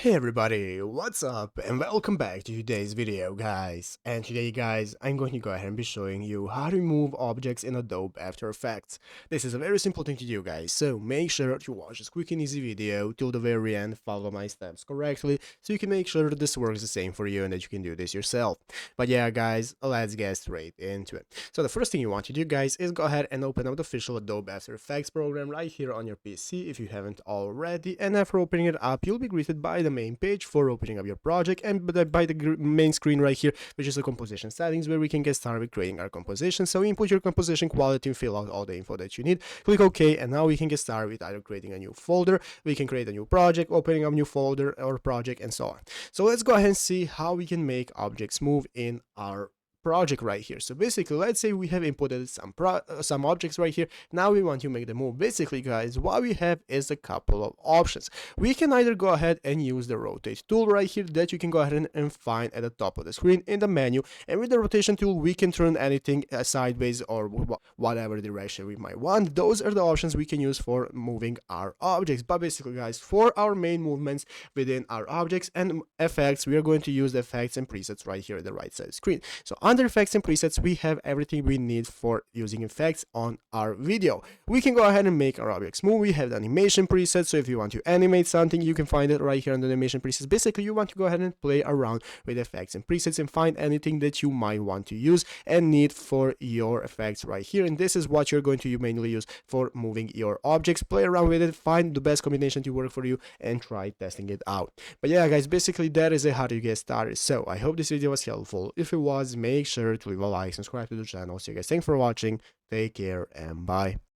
Hey everybody, what's up and welcome back to today's video guys. And today guys, I'm going to go ahead and be showing you how to remove objects in Adobe After Effects. This is a very simple thing to do guys, so make sure to watch this quick and easy video till the very end, follow my steps correctly, so you can make sure that this works the same for you and that you can do this yourself. But yeah guys, let's get straight into it. So the first thing you want to do guys is go ahead and open up the official Adobe After Effects program right here on your PC if you haven't already, and after opening it up, you'll be greeted by the main page for opening up your project and by the main screen right here, which is the composition settings, where we can get started with creating our composition. So input your composition quality and fill out all the info that you need, click OK, and now we can get started with either creating a new folder, we can create a new project, opening up a new folder or project, and so on. So let's go ahead and see how we can make objects move in our project right here. So basically, let's say we have inputted some objects right here. Now we want to make them move. Basically guys, what we have is a couple of options. We can either go ahead and use the rotate tool right here that you can go ahead and find at the top of the screen in the menu, and with the rotation tool we can turn anything sideways or whatever direction we might want. Those are the options we can use for moving our objects. But basically guys, for our main movements within our objects and effects, we are going to use the effects and presets right here at the right side of the screen. So under effects and presets, we have everything we need for using effects on our video. We can go ahead and make our objects move. We have the animation preset, so if you want to animate something, you can find it right here on the animation presets. Basically, you want to go ahead and play around with effects and presets and find anything that you might want to use and need for your effects right here. And this is what you're going to mainly use for moving your objects. Play around with it, find the best combination to work for you, and try testing it out. But yeah, guys, basically that is how to get started. So I hope this video was helpful. If it was, make sure to leave a like, subscribe to the channel. So you guys, thanks for watching, take care, and bye.